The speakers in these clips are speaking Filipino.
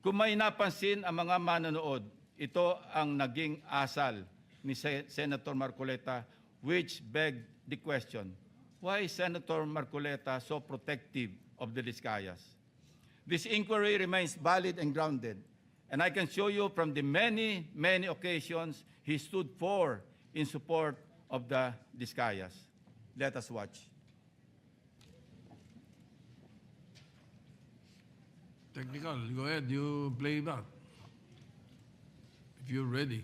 Kung may napansin ang mga manonood, ito ang naging asal ni Senator Marcoleta, which begged the question, why is Senator Marcoleta so protective of the Discayas? This inquiry remains valid and grounded, and I can show you from the many, many occasions he stood for in support of the Discayas. Let us watch. Technical, go ahead, you play that. If you're ready.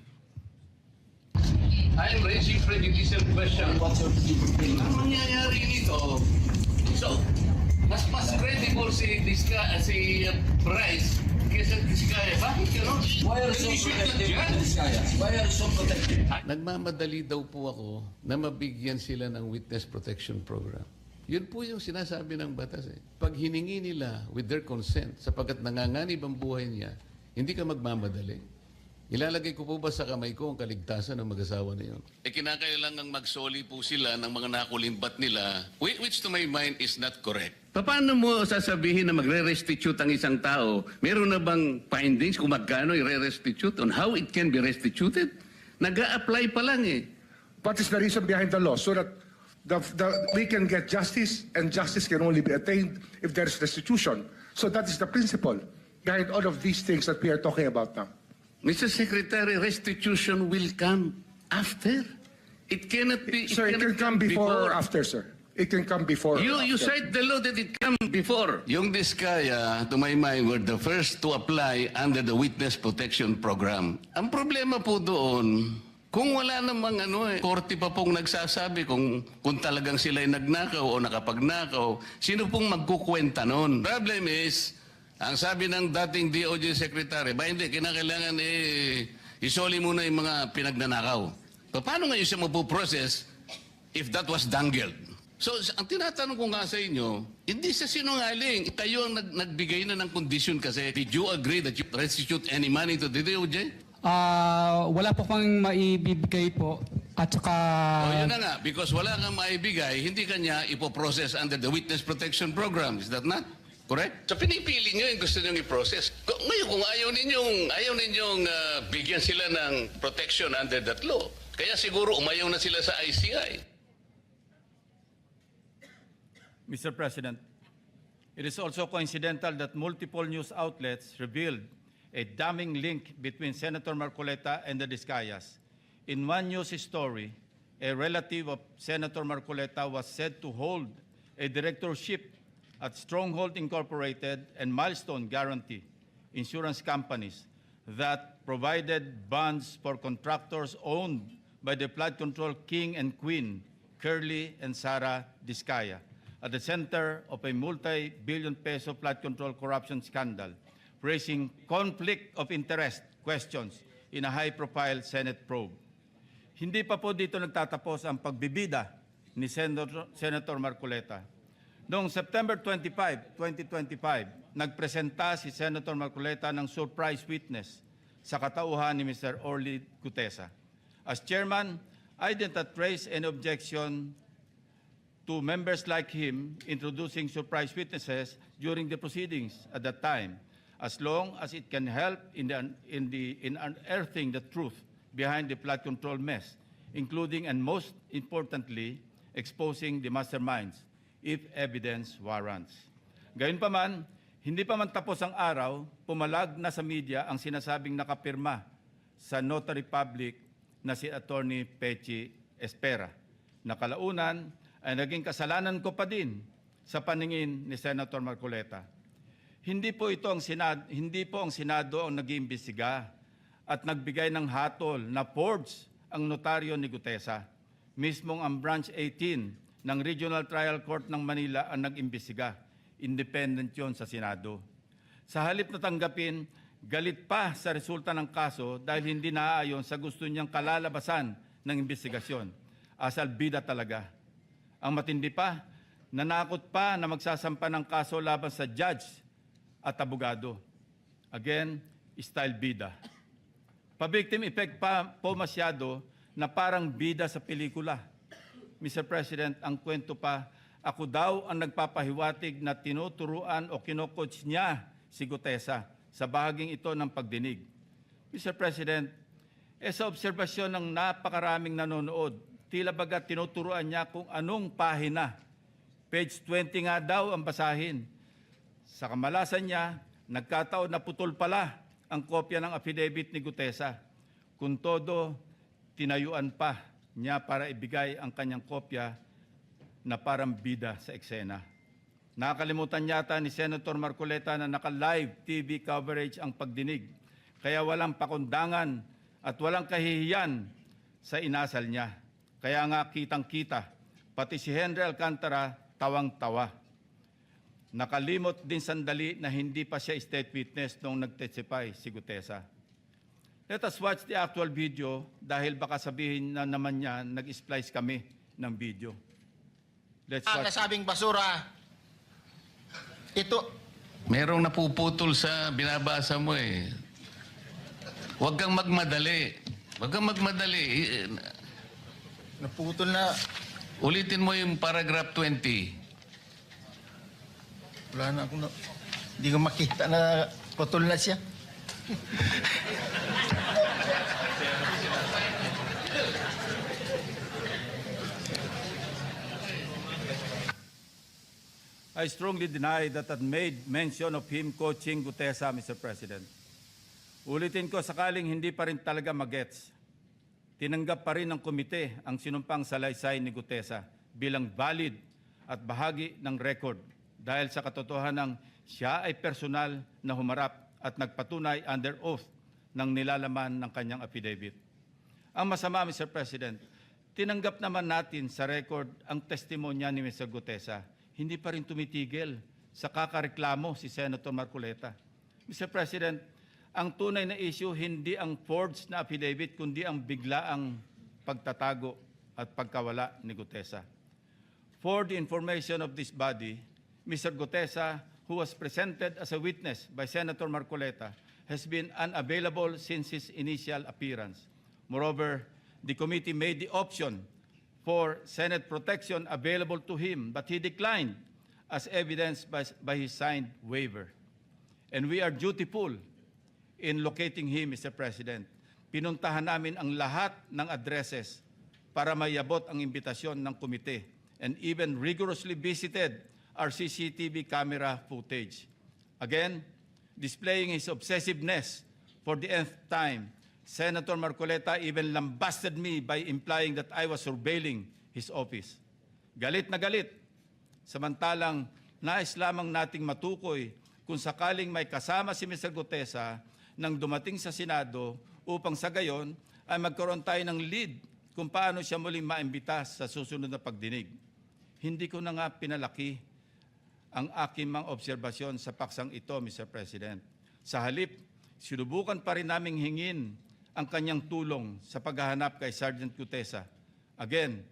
I'm raising prejudicial question. What's your prejudicial? Ang mangyayari nito, so, mas credible si Bryce kaysa Discaya. Bakit gano'n? Why are you so protective of Discaya? Why are you so protective? Nagmamadali daw po ako na mabigyan sila ng witness protection program. Yun po yung sinasabi ng batas eh. Pag hiningi nila with their consent, sapagkat nanganganib ang buhay niya, hindi ka magmamadali. Ilalagay ko po ba sa kamay ko ang kaligtasan ng mag-asawa na yun? Kinakailangang magsoli po sila ng mga nakulimbat nila, which to my mind is not correct. Paano mo sasabihin na magre-restitute ang isang tao? Meron na bang findings kung magkano i-restitute on how it can be restituted? Nag-a-apply pa lang eh. What is the reason behind the law? So that we can get justice, and justice can only be attained if there is restitution. So that is the principle behind all of these things that we are talking about now. Mr. Secretary, restitution will come after. It cannot be. Sir, it can come before or after, sir. It can come before. You cite the law that it come before. Yung Discaya, to my mind, were the first to apply under the Witness Protection Program. Ang problema po doon, kung wala namang korte pa pong nagsasabi kung talagang sila'y nagnakaw o nakapagnakaw, sino pong magkukwenta noon? Problem is, ang sabi ng dating DOJ Secretary, ba hindi, kinakailangan isoli muna yung mga pinagnanakaw. Paano ngayon siya mapuprocess if that was dangled? So, ang tinatanong ko nga sa inyo, hindi sa sinungaling. Kayo ang nagbigay na ng condition kasi. Did you agree that you restitute any money to the DOJ? Wala po kang maibibigay po. At saka... Yun na nga, because wala kang maibigay, hindi kanya ipoprocess under the Witness Protection Program. Is that not correct? So pinipili nyo yung gusto nyo i-process. Ngayon, kung ayaw ninyong bigyan sila ng protection under that law, kaya siguro umayaw na sila sa ICI. Mr. President, it is also coincidental that multiple news outlets revealed a damning link between Senator Marcoleta and the Discayas. In one news story, a relative of Senator Marcoleta was said to hold a directorship at Stronghold Incorporated and Milestone Guarantee insurance companies that provided bonds for contractors owned by the flood control king and queen, Curly and Sara Discaya, at the center of a multi-billion peso flood control corruption scandal, raising conflict of interest questions in a high-profile Senate probe. Hindi pa po dito nagtatapos ang pagbibida ni Senator Marcoleta. Noong September 25, 2025, nagpresenta si Senator Marcoleta ng surprise witness sa katauhan ni Mr. Orly Gutesa. As chairman, I did not raise any objection to members like him introducing surprise witnesses during the proceedings at that time, as long as it can help in unearthing the truth behind the flood control mess, including and most importantly, exposing the masterminds, if evidence warrants. Gayunpaman, hindi pa man tapos ang araw, pumalag na sa media ang sinasabing nakapirma sa notary public na si Attorney Pechi Espera. Nakalaunan ay naging kasalanan ko pa din sa paningin ni Senator Marcoleta. Hindi po ang Senado ang nag-iimbestiga at nagbigay ng hatol na forged ang notaryo ni Gutesa. Mismong ang Branch 18 ng Regional Trial Court ng Manila ang nag-imbestiga. Independent yon sa Senado. Sa halip na tanggapin, galit pa sa resulta ng kaso dahil hindi naaayon sa gusto niyang kalalabasan ng imbestigasyon. Asal bida talaga. Ang matindi pa, nanakot pa na magsasampa ng kaso laban sa judge at abogado. Again, style bida. Pa-victim effect pa po masyado na parang bida sa pelikula. Mr. President, ang kwento pa, ako daw ang nagpapahiwatig na tinuturuan o kinocoach niya si Gutesa sa bahaging ito ng pagdinig. Mr. President, sa obserbasyon ng napakaraming nanonood, tila baga tinuturuan niya kung anong pahina. Page 20 nga daw ang basahin. Sa kamalasan niya, nagkataon na putol pala ang kopya ng affidavit ni Gutesa. Kung todo, tinayuan pa niya para ibigay ang kanyang kopya na parang bida sa eksena. Nakakalimutan yata ni Senator Marcoleta na naka-live TV coverage ang pagdinig, kaya walang pakundangan at walang kahihiyan sa inasal niya. Kaya nga kitang-kita, pati si Henry Alcantara tawang-tawa. Nakalimot din sandali na hindi pa siya state witness noong nag-testify si Gutesa. Let us watch the actual video dahil baka sabihin na naman niya nag-splice kami ng video. Let's Ang watch. nasabing basura, ito, Merong napuputol sa binabasa mo eh. Huwag kang magmadali. Huwag kang magmadali. naputol na, Ulitin mo yung paragraph 20. wala na akong, hindi ko makita na putol na siya. I strongly deny that I made mention of him coaching Gutesa, Mr. President. Ulitin ko, sakaling hindi pa rin talaga magets, tinanggap pa rin ng komite ang sinumpang salaysay ni Gutesa bilang valid at bahagi ng record dahil sa katotohanang siya ay personal na humarap at nagpatunay under oath ng nilalaman ng kanyang affidavit. Ang masama, Mr. President, tinanggap naman natin sa record ang testimonya ni Mr. Gutesa. Hindi pa rin tumitigil sa kakareklamo si Senator Marcoleta. Mr. President, ang tunay na issue hindi ang forged na affidavit kundi ang biglaang pagtatago at pagkawala ni Gutesa. For the information of this body, Mr. Gutesa, who was presented as a witness by Senator Marcoleta, has been unavailable since his initial appearance. Moreover, the committee made the option for Senate protection available to him, but he declined as evidenced by his signed waiver. And we are dutiful in locating him, Mr. President. Pinuntahan namin ang lahat ng addresses para mayabot ang imbitasyon ng komite and even rigorously visited our CCTV camera footage. Again, displaying his obsessiveness for the nth time, Senator Marcoleta even lambasted me by implying that I was surveilling his office. Galit na galit. Samantalang nais lamang nating matukoy kung sakaling may kasama si Mr. Gutesa nang dumating sa Senado upang sa gayon ay magkaroon tayo ng lead kung paano siya muling maimbita sa susunod na pagdinig. Hindi ko na nga pinalaki ang aking mga obserbasyon sa paksang ito, Mr. President. Sa halip, sinubukan pa rin naming hingin ang kanyang tulong sa paghahanap kay Sergeant Gutesa. Again,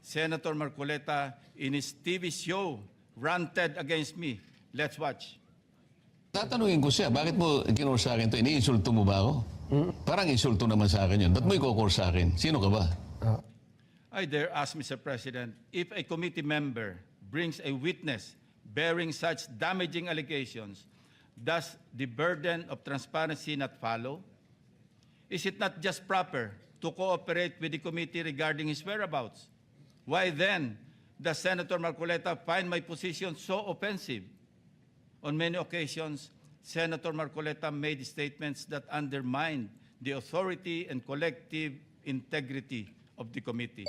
Senator Marcoleta in his TV show ranted against me. Let's watch. Tatanungin ko siya, bakit mo kinor sa akin to? Iniinsulto mo ba ako? Parang insulto naman sa akin yun. Ba't mo ikokor sa akin? Sino ka ba? I dare ask, Mr. President, if a committee member brings a witness bearing such damaging allegations, does the burden of transparency not follow? Is it not just proper to cooperate with the committee regarding his whereabouts? Why then does Senator Marcoleta find my position so offensive? On many occasions, Senator Marcoleta made statements that undermined the authority and collective integrity of the committee.